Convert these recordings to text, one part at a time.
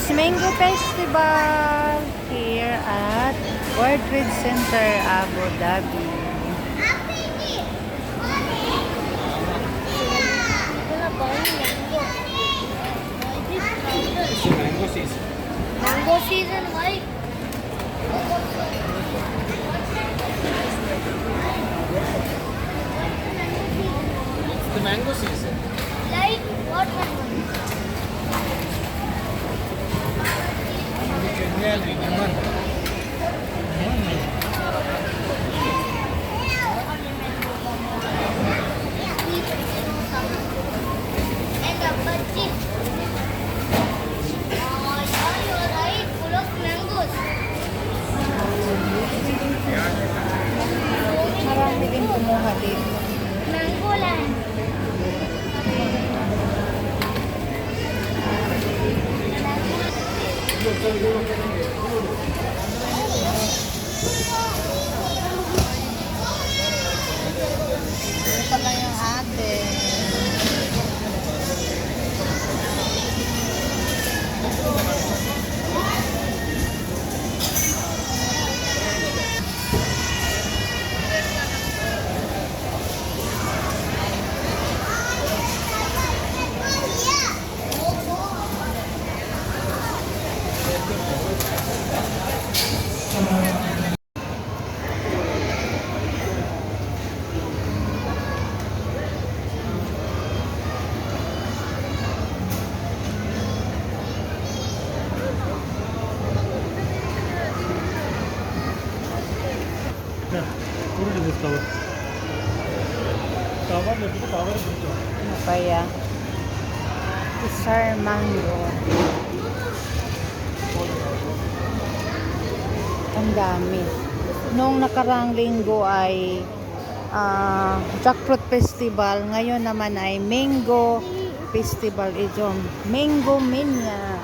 It's Mango Festival here at World Trade Center, Abu Dhabi. It's the mango season. Mango season, right? It's the mango season. Like what mango? And the bhaji. Oh, yeah, you're right. Full of mangoes. Marami din kumuha dito. Mango land. Ito pala yung ate. Put it in this cover. Cover, let it cover. Ano kaya? Isar mango. Ang dami. Noong nakarang linggo ay Jackfruit Festival. Ngayon naman ay Mango Festival. Ito, Mango Mania.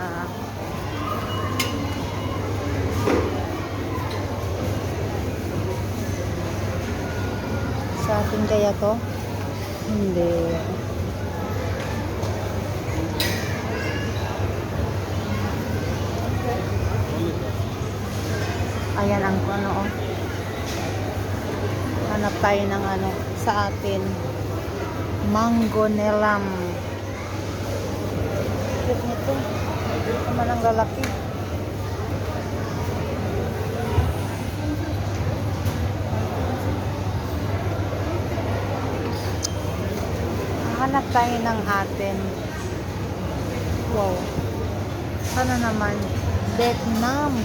Sa atin kaya to? Hindi. Ayan ang ano, oh. Hanap tayo ng ano sa atin. Mango nelam. Cute nito. Naman ang lalaki. Hanap tayo ng atin. Wow. Sana naman Vietnam.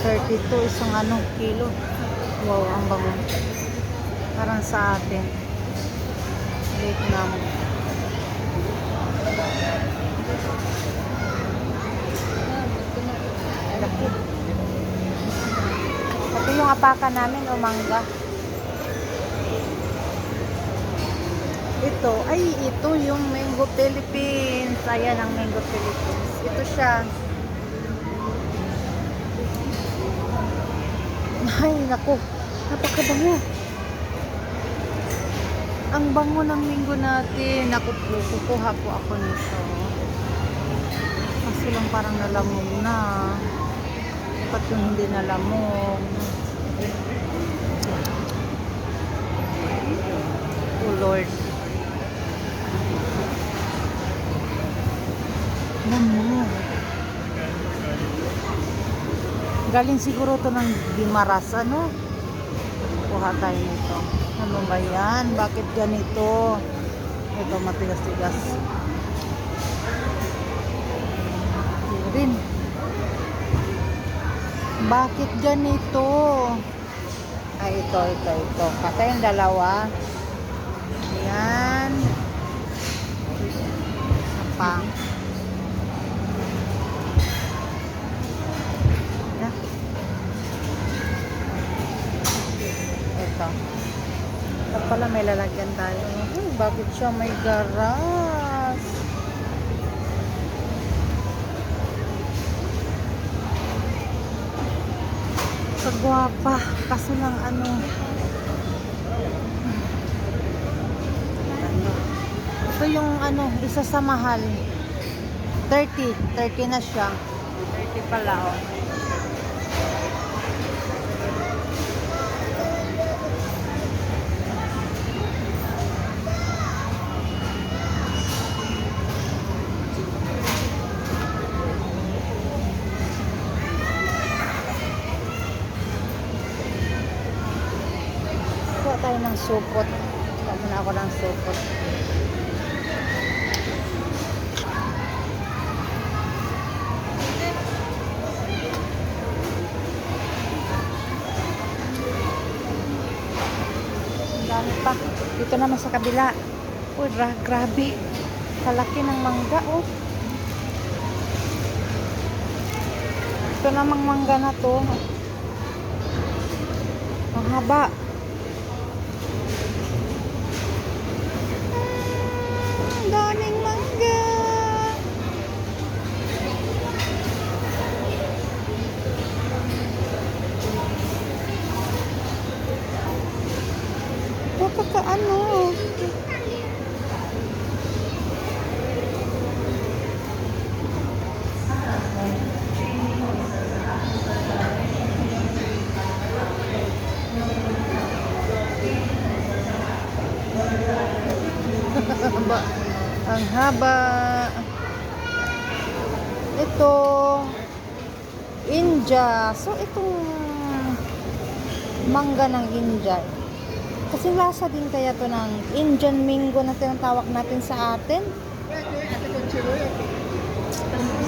32 isang kilo. Wow, ang bango. Parang sa atin. Vietnam. Laki. Ito yung apakan namin o mangga. Ito yung Mango Philippines. Ayan ang Mango Philippines. Ito siya. Ay, naku. Napakabango. Ang bango ng mango natin. Naku po, kukuha po ako nito. Kasi lang parang nalamog na. Dapat yung hindi nalamog. Oh Lord. Bango. Galing siguro to ng Guimaras, ano? Kuha tayo nito. Ano ba yan? Bakit ganito? Ito, matigas-tigas. Rin. Bakit ganito? Ay, ito. Patay yung dalawa. Ayan. Apa? Ito. Ito pala may lalagyan tayo. Bakit siya may garas? Kagwapa. Kaso lang ito yung isa sa mahal. 30 na siya. 30 pala, oh. Kuha tayo ng supot. Kuha muna ako ng supot. Ang dami pa. Dito naman sa kabila. Uy, grabe. Kalaki ng mangga, oh. Ito namang mangga na to. Ang haba. Ang daming mangga. Ano? Ang haba. Ito India. So itong mangga ng India. Kasi lasa din kaya to ng Indian mango na tinatawag natin sa atin.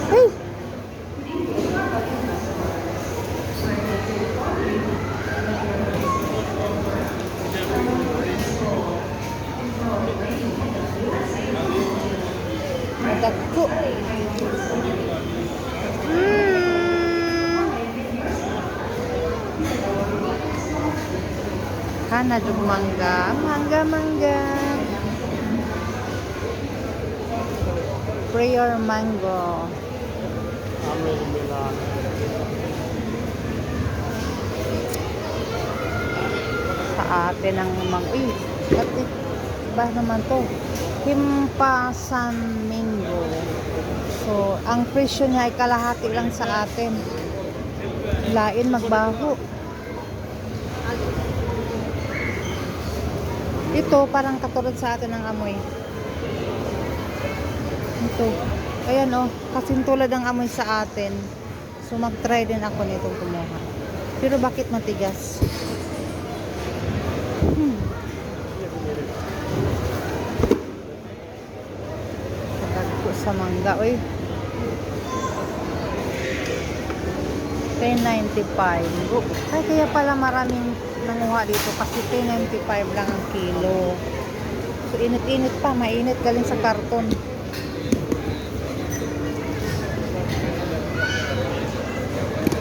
Hey! Madagko. Kana jud mangga, mangga. Prayer mango. Sa atin ang mango. Pati ba naman to? Himpasan mango. So, ang presyo niya ay kalahati lang sa atin. Lain magbaho. Ito, parang katulad sa atin ang amoy. Ito. Ayan, oh. Kasing tulad ang amoy sa atin. So, mag-try din ako nitong kumuha. Pero bakit matigas? Pagkagpo sa mangga, oy. 10.95. Ay, kaya pala maraming nanguha dito kasi 10.95 lang ang kilo. So, init-init pa. Mainit galing sa karton.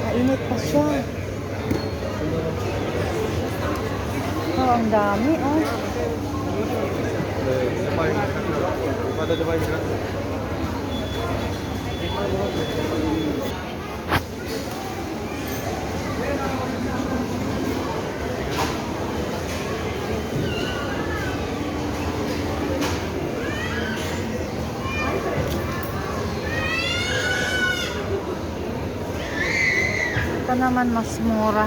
Mainit pa siya. Oh, ang dami, oh. Ito naman mas mura.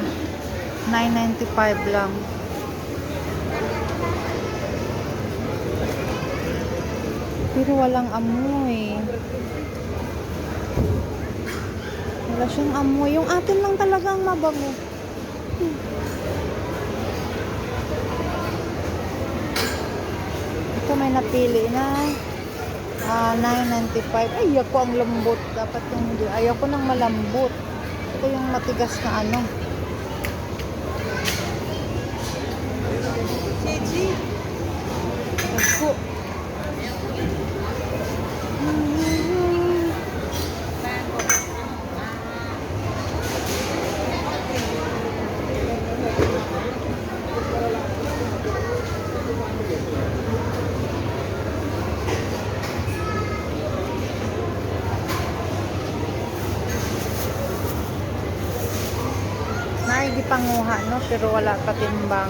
9.95 lang. Pero walang amoy. Wala siyang amoy. Yung atin lang talagang mabango. Ito may napili na. 9.95. Ay, ako ang lambot. Dapat yung hindi. Ayoko nang malambot. Ito yung matigas na ano. Ako. Panguha, no? Pero wala pa timbang.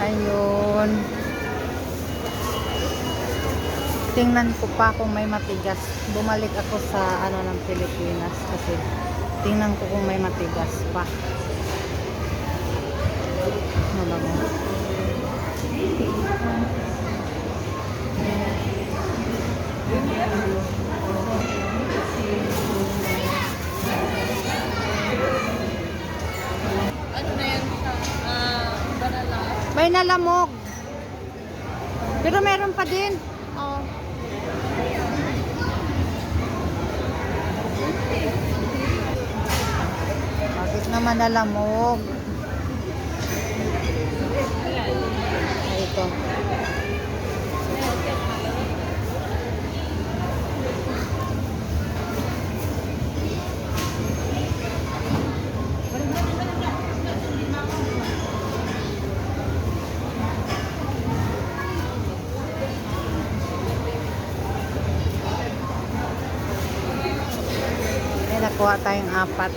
Ayun. Tingnan ko pa kung may matigas. Bumalik ako sa ano ng Pilipinas kasi tingnan ko kung may matigas pa. Ano mo? Ano na yan siya? Banana. May nalamog. Pero meron pa din. Oh. Bakit naman nalamog? Ay, ito. May nakuha tayong 4.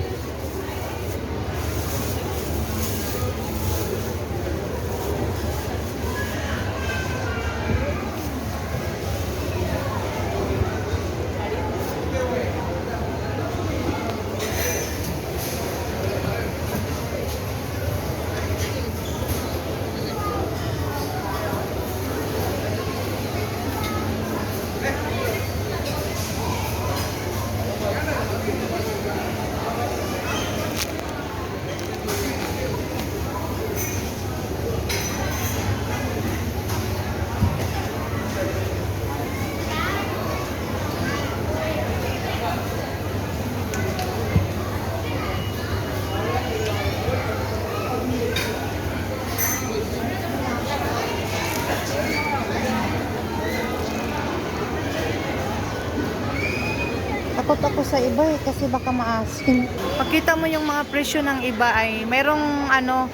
Takot ako sa iba eh, kasi baka maasim. Pagkita mo yung mga presyo ng iba ay merong ano,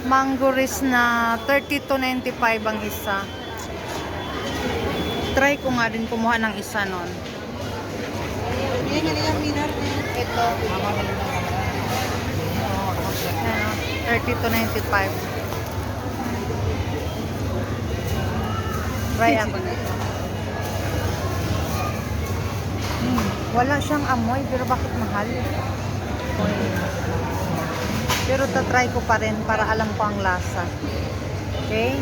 mango ris na 30 to 95 ang isa. Try ko nga din kumuha ng isa nun. Ito. Ano, 30 to 95. Try ako nito. Wala siyang amoy, pero bakit mahal? Pero tatry ko pa rin para alam ko ang lasa. Okay?